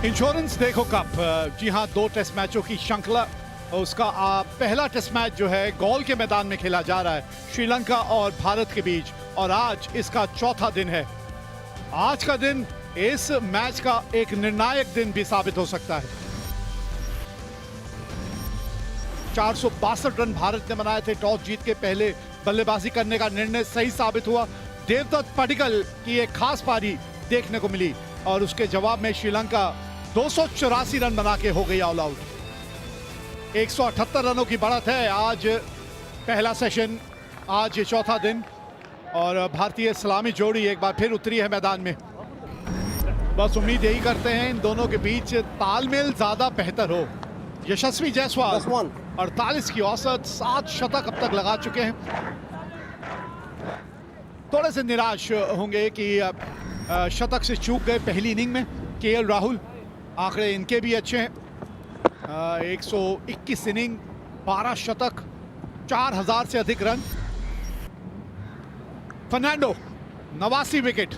Insurance देखो cup, जी हाँ, 2 test मैचों की श्रृंखला। उसका पहला टेस्ट मैच जो है गौल के मैदान में खेला जा रहा है श्रीलंका और भारत के बीच, और आज इसका चौथा दिन है। आज का दिन इस मैच का एक निर्णायक दिन भी साबित हो सकता है। 462 रन भारत ने बनाए थे। टॉस जीत के पहले बल्लेबाजी करने का निर्णय सही साबित हुआ। देवदत्त पडिक्कल की एक खास पारी देखने को मिली और उसके जवाब में श्रीलंका 284 रन बना के हो गई ऑल आउट। 178 रनों की बढ़त है। आज पहला सेशन, आज ये चौथा दिन, और भारतीय सलामी जोड़ी एक बार फिर उतरी है मैदान में। बस उम्मीद यही करते हैं इन दोनों के बीच तालमेल ज्यादा बेहतर हो। यशस्वी जायसवाल 48 की औसत, 7 शतक अब तक लगा चुके हैं। थोड़े से निराश होंगे कि शतक से चूक गए पहली इनिंग में। केएल राहुल, आंकड़े इनके भी अच्छे हैं। 121 इनिंग, 12 शतक, 4000 से अधिक run. Fernando 89 wicket,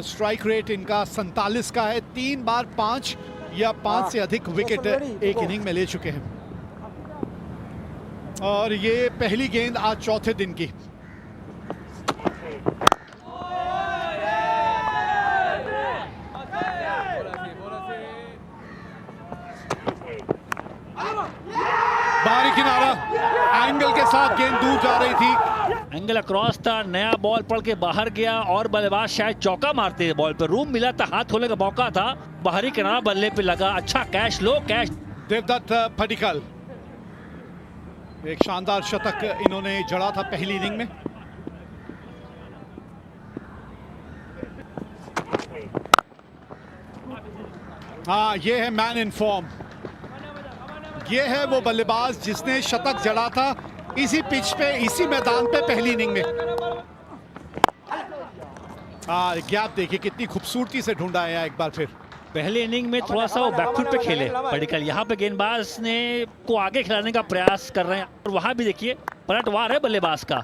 strike rate इनका 47 का है। 3 बार 5 या 5 से अधिक विकेट एक इनिंग में ले चुके हैं। और ये पहली गेंद आज चौथे दिन की। बाहरी किनारा, एंगल के साथ गेंद दूर जा रही थी। एंगल अक्रॉस था, नया बॉल पड़ के बाहर गया और बल्लेबाज शायद चौका मारते बॉल पर। रूम मिला था, हाथ खोलने का मौका था, बाहरी किनारा बल्ले पे लगा। अच्छा कैच, लो कैच। देवदत्त पडिक्कल, एक शानदार शतक इन्होंने जड़ा था पहली इनिंग में। हाँ, ये है मैन इन फॉर्म। ये है वो बल्लेबाज जिसने शतक जड़ा था इसी पिच पे, इसी मैदान पे पहली इनिंग में। गैप देखिए कितनी खूबसूरती से ढूंढा है एक बार फिर। पहले इनिंग में थोड़ा सा वो बैकफुट पे खेले पडिक्कल। यहाँ पे गेंदबाज ने को आगे खिलाने का प्रयास कर रहे हैं, और वहां भी देखिए पलटवार है बल्लेबाज का।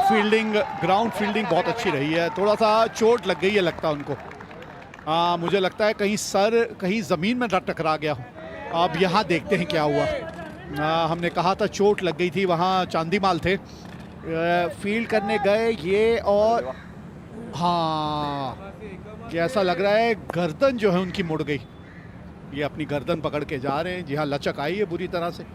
फील्डिंग, ग्राउंड फील्डिंग बहुत अच्छी रही है। थोड़ा सा चोट लग गई है लगता है उनको। मुझे लगता है कहीं सर कहीं जमीन में टकरा गया हो। अब यहाँ देखते हैं क्या हुआ। हमने कहा था चोट लग गई थी, वहाँ चांदीमाल थे, फील्ड करने गए ये, और हाँ, ये ऐसा लग रहा है गर्दन जो है उनकी मुड़ गई। ये अपनी गर्दन पकड़ के जा रहे हैं। जी हाँ, लचक आई है बुरी तरह से।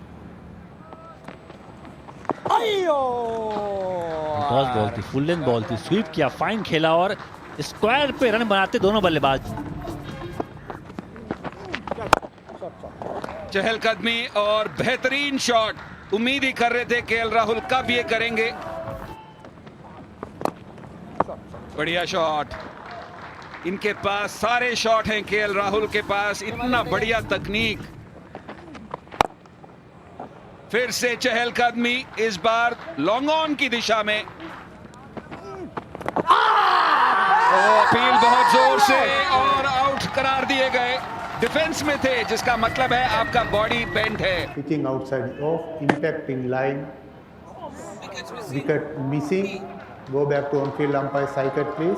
बॉल थी, फुल लेंथ बॉल थी, स्वीप किया, फाइन खेला और स्क्वायर पे रन बनाते दोनों बल्लेबाज। चहलकदमी और बेहतरीन शॉट। उम्मीद ही कर रहे थे केएल राहुल कब ये करेंगे। बढ़िया शॉट, इनके पास सारे शॉट हैं केएल राहुल के पास। इतना बढ़िया तकनीक। फिर से चहलकदमी, इस बार लॉन्ग ऑन की दिशा में। अपील बहुत जोर से और आउट करार दिए गए। डिफेंस में थे, जिसका मतलब है आपका बॉडी बेंड है। Pitching outside off, impact in line, wicket missing, go back to on field umpire Saikat please.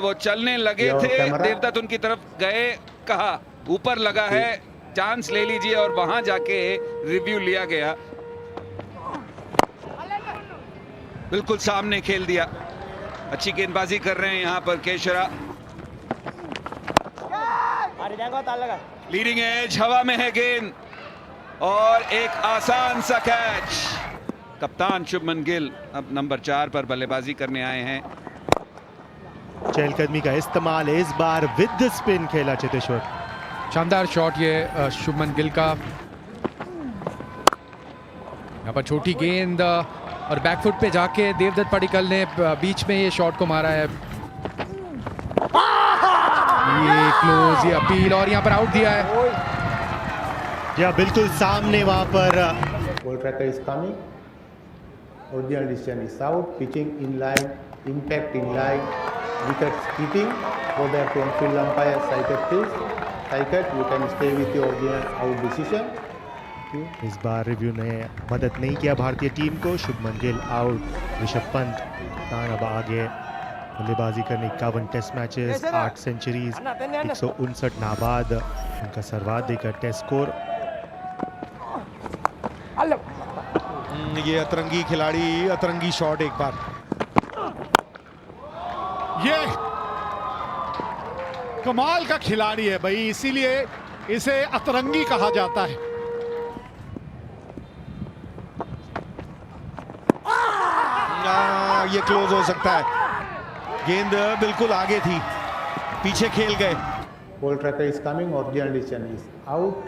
वो चलने लगे थे, देवदत्त उनकी तरफ गए, कहा ऊपर लगा है, चांस ले लीजिए, और वहां जाके रिव्यू लिया गया। बिल्कुल सामने खेल दिया। अच्छी गेंदबाजी कर रहे हैं यहाँ पर केशरा। लीडिंग एज, हवा में है गेंद, और एक आसान सा कैच। कप्तान शुभमन गिल अब नंबर 4 पर बल्लेबाजी करने आए हैं। चहलकदमी का इस्तेमाल इस बार विद स्पिन खेला चेतेश्वर। शानदार शॉट ये शुभमन गिल का। यहाँ पर छोटी गेंद और बैकफुट पे जाके देवदत्त पडिक्कल ने बीच में ये शॉट को मारा है। ये क्लोज, ये अपील, और यहाँ पर आउट दिया है। या बिल्कुल सामने वहां पर। Ball tracker is coming, original decision is out, pitching in line, impact in line, wicket keeping, go back to on field umpire Saikat please. Saikath, you can stay with your original out decision. Thank you. इस बार review ने मदद नहीं किया भारतीय team को। Shubman Gill out, Rishabh Pant कप्तान अब आगे बल्लेबाजी करने 51 टेस्ट मैचेस, 8 सेंचुरीज, 159 नाबाद उनका सर्वाधिक टेस्ट स्कोर। ये अतरंगी खिलाड़ी, अतरंगी शॉट एक बार। ये कमाल का खिलाड़ी है भाई, इसीलिए इसे अतरंगी कहा जाता है। ये क्लोज हो सकता है, गेंद बिल्कुल आगे थी, पीछे खेल गए। Ball tracker is coming, original decision is out.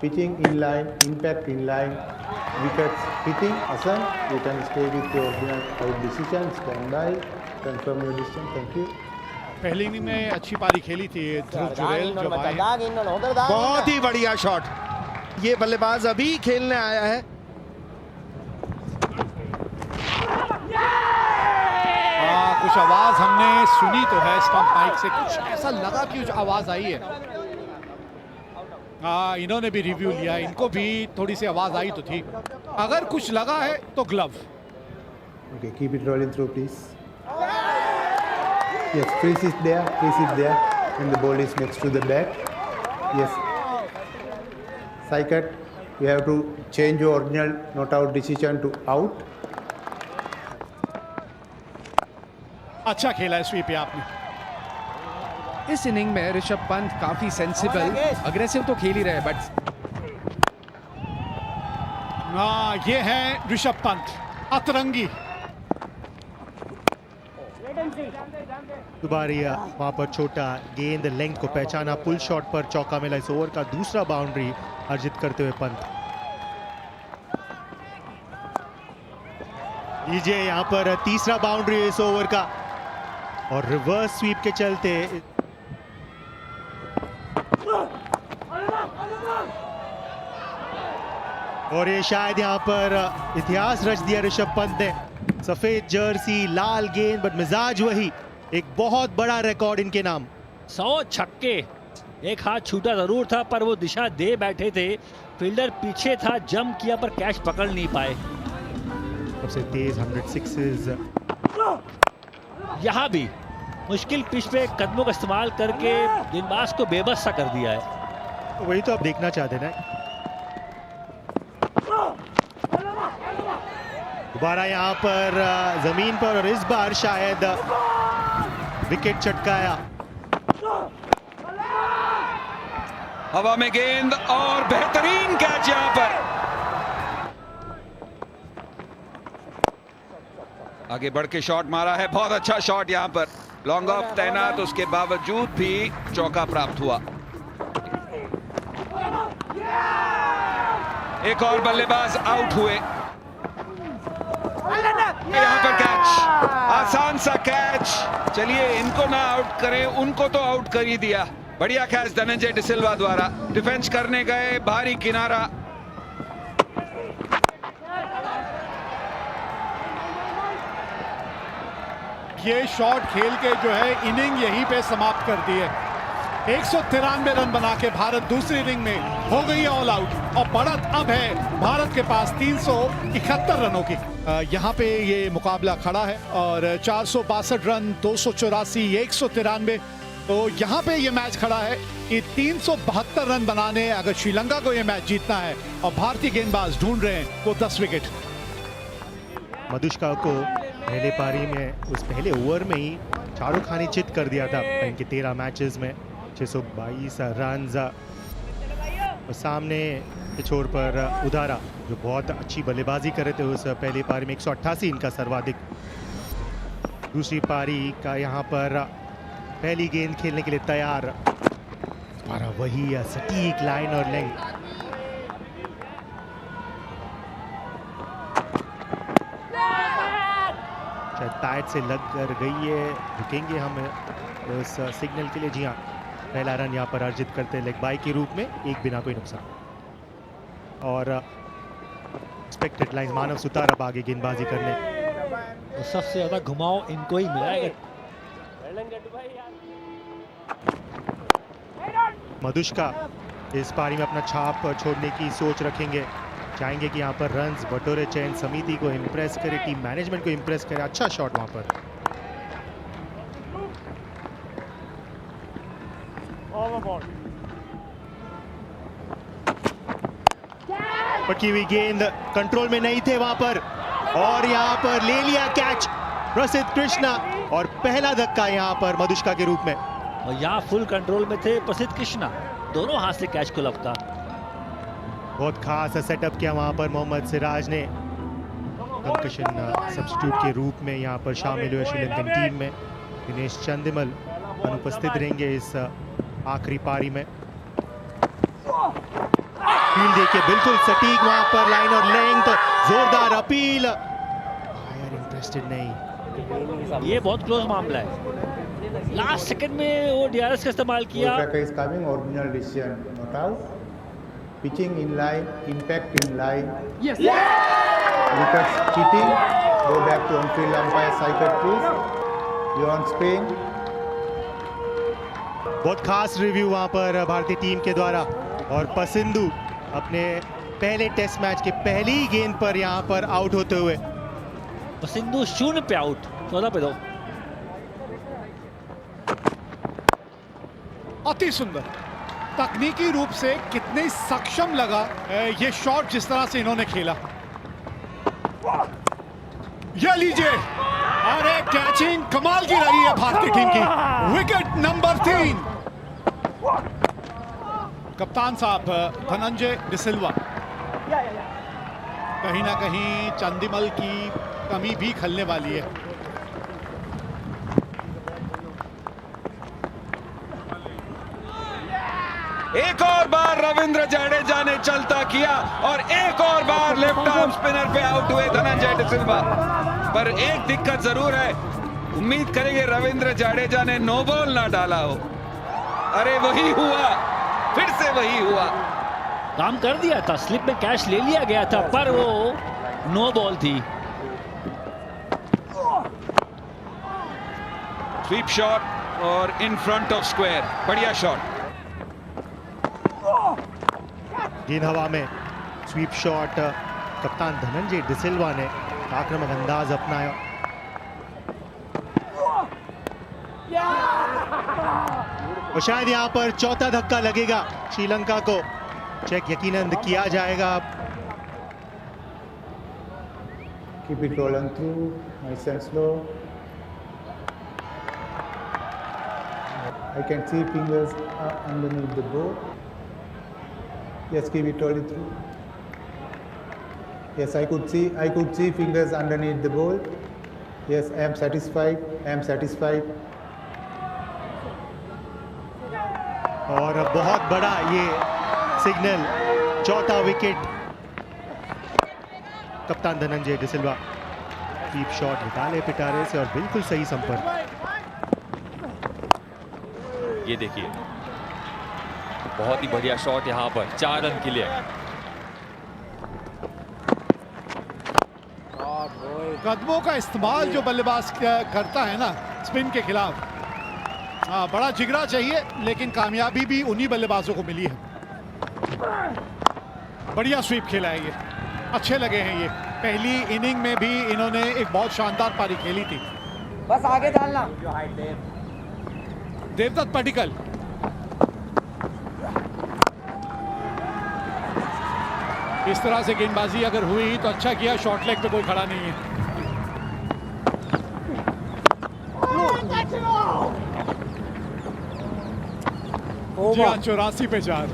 Pitching in line, impact in line, wickets hitting. Hasan, you can stay with your original out decision. Stand by, confirm your decision. Thank you. पहली inning में अच्छी पारी खेली थी ध्रुव जुरेल जो आए। बहुत ही बढ़िया शॉट। ये बल्लेबाज अभी खेलने आया है। कुछ आवाज हमने सुनी तो है स्टंप माइक से, कुछ ऐसा लगा कि कुछ आवाज आई है। इन्होंने भी रिव्यू लिया, इनको भी थोड़ी सी आवाज आई तो थी। अगर कुछ लगा है तो glove. Okay, keep it rolling through, please. Yes, freeze is there, and the ball is next to the bat. Yes. Saikat, you have to change your original not out decision to out. अच्छा खेला है SVEEP आपने। इस inning में ऋषभ पंत काफी sensible, aggressive तो खेल ही रहे, बट ये है ऋषभ पंत अतरंगी। दुबारा वहां पर छोटा गेंद लेंथ को पहचाना, पुल शॉट पर चौका मिला। इस ओवर का दूसरा बाउंड्री अर्जित करते हुए पंत। लीजिए यहां पर तीसरा बाउंड्री इस ओवर का, और रिवर्स स्वीप के चलते और ये शायद यहां पर इतिहास रच दिया ऋषभ पंत ने। सफेद जर्सी, लाल गेंद, बट मिजाज वही। एक बहुत बड़ा रिकॉर्ड इनके नाम। 100 छक्के, एक हाथ छूटा जरूर था पर वो दिशा दे बैठे थे। फील्डर पीछे था, जंप किया पर कैच पकड़ नहीं पाए। सबसे तेज 106 यहाँ भी मुश्किल पिच पे कदमों का इस्तेमाल करके गेंदबाज को बेबस सा कर दिया है। वही तो आप देखना चाहते ना। दोबारा यहाँ पर जमीन पर, और इस बार शायद विकेट चटकाया। हवा में गेंद और बेहतरीन कैच यहां पर। आगे बढ़ के शॉट मारा है, बहुत अच्छा शॉट यहां पर। लॉन्ग ऑफ तैनात, उसके बावजूद भी चौका प्राप्त हुआ। एक और बल्लेबाज आउट हुए। यहां पर कैच, आसान सा कैच। चलिए इनको ना आउट करें, उनको तो आउट कर ही दिया। बढ़िया कैच धनंजय डिसिल्वा द्वारा। डिफेंस करने गए, भारी किनारा। ये शॉट खेल के जो है इनिंग यहीं पे समाप्त कर दी है। 193 रन बना के भारत दूसरी इनिंग में हो गई है ऑल आउट, और बढ़त अब है भारत के पास 371 रनों की। यहाँ पे ये मुकाबला खड़ा है, और 462 रन, 284, 193। तो यहाँ पे ये मैच खड़ा है कि 372 रन बनाने अगर श्रीलंका को ये मैच जीतना है, और भारतीय गेंदबाज ढूंढ रहे हैं वो 10 विकेट। मधुष्का को पहले पारी में, उस पहले ओवर में ही चारों खानी चित कर दिया था इनके 13 मैचेस में। 622 रन। और सामने के छोर पर उदारा जो बहुत अच्छी बल्लेबाजी कर रहे थे उस पहली पारी में, 188 इनका सर्वाधिक। दूसरी पारी का यहाँ पर पहली गेंद खेलने के लिए तैयार। वही सटीक लाइन और लेंथ। टाइट से लग कर गई है, रुकेंगे हम उस सिग्नल के लिए। जी हाँ, पहला रन यहाँ पर अर्जित करते लेग बाई के रूप में, एक बिना कोई नुकसान। और एक्सपेक्टेड लाइन, मानव सुतार अब आगे गेंदबाजी करने। तो सबसे ज्यादा घुमाव इनको ही मिला। मधुष्का इस पारी में अपना छाप छोड़ने की सोच रखेंगे, चाहेंगे कि यहाँ पर रन्स बटोरे, चयन समिति को इम्प्रेस करे, टीम मैनेजमेंट को इम्प्रेस करे। अच्छा शॉट वहां पर। पटकी हुई गेंद, कंट्रोल में नहीं थे वहां पर, और यहाँ पर ले लिया कैच प्रसिद्ध कृष्णा, और पहला धक्का यहाँ पर मधुष्का के रूप में। और यहाँ फुल कंट्रोल में थे प्रसिद्ध कृष्णा, दोनों हाथ से कैच को लपका। बहुत खास सेटअप किया वहां पर मोहम्मद सिराज ने। कंकशन सब्स्टिट्यूट के रूप में यहाँ पर शामिल हुए श्रीलंकन टीम में। दिनेश चंदिमल अनुपस्थित रहेंगे इस आखिरी पारी में। फील्ड देखिए बिल्कुल सटीक वहां पर, लाइन और लेंथ, जोरदार अपील, फायर इंटरेस्टेड नहीं। ये बहुत क्लोज मामला है, लास्ट सेकंड में वो डीआरएस का इस्तेमाल किया। Is coming, original decision, not out. Pitching in line, impact in line. Yes. Wickets cheating. Go back to on-field umpire cycle, please. You on Spain. बहुत खास रिव्यू वहां पर भारतीय टीम के द्वारा, और पसिंदू अपने पहले टेस्ट मैच के पहली ही गेंद पर यहां पर आउट होते हुए। सिंधु 0 पे आउट, 14 पे 2। अति सुंदर, तकनीकी रूप से कितने सक्षम लगा ये शॉट जिस तरह से इन्होंने खेला। ये लीजिए, अरे कैचिंग कमाल की रही है भारतीय टीम की। Wicket number 3। कप्तान साहब धनंजय डिसिल्वा, कहीं ना कहीं चंदिमल की कमी भी खलने वाली है। एक और बार रविंद्र जडेजा ने चलता किया, और एक और बार लेफ्ट आर्म स्पिनर पे आउट हुए धनंजय डिसिल्वा। पर एक दिक्कत जरूर है, उम्मीद करेंगे रविंद्र जडेजा ने नो बॉल ना डाला हो। अरे वही हुआ, फिर से वही हुआ। काम कर दिया था, स्लिप में कैच ले लिया गया था, पर वो नो बॉल थी। स्वीप शॉट और इन फ्रंट ऑफ स्क्वायर, बढ़िया शॉट। गेंद हवा में, स्वीप शॉट, कप्तान धनंजय डिसिल्वा ने आक्रामक अंदाज अपनाया। और शायद यहां पर चौथा धक्का लगेगा श्रीलंका को, चेक यकीनन किया जाएगा। Keep it rolling through, nice and slow. I can see fingers underneath the ball. Yes, keep it rolling through. Yes, I could see fingers underneath the ball. Yes, I am satisfied. I am satisfied. और बहुत बड़ा ये signal, चौथा wicket. कप्तान Dhananjay de Silva deep shot निकाले पिटारे से, और बिल्कुल सही संपर्क। ये देखिए, बहुत ही बढ़िया शॉट यहाँ पर, 4 रन के लिए। कदमों का इस्तेमाल जो बल्लेबाज करता है ना स्पिन के खिलाफ, हाँ, बड़ा जिगरा चाहिए, लेकिन कामयाबी भी उन्हीं बल्लेबाजों को मिली है। बढ़िया स्वीप खेला है ये, अच्छे लगे हैं ये। पहली इनिंग में भी इन्होंने एक बहुत शानदार पारी खेली थी। बस आगे डालना। देवदत्त पडिक्कल, इस तरह से गेंदबाजी अगर हुई तो अच्छा किया, शॉर्ट लेग पे कोई खड़ा नहीं है। जी हाँ, 84 पे 4।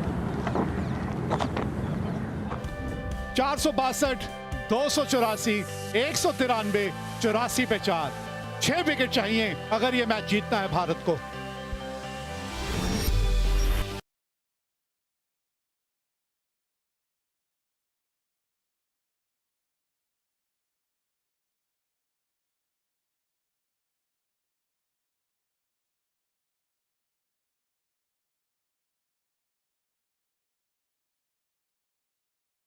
462, 284, 193, 84 पे 4। 6 विकेट चाहिए अगर ये मैच जीतना है भारत को।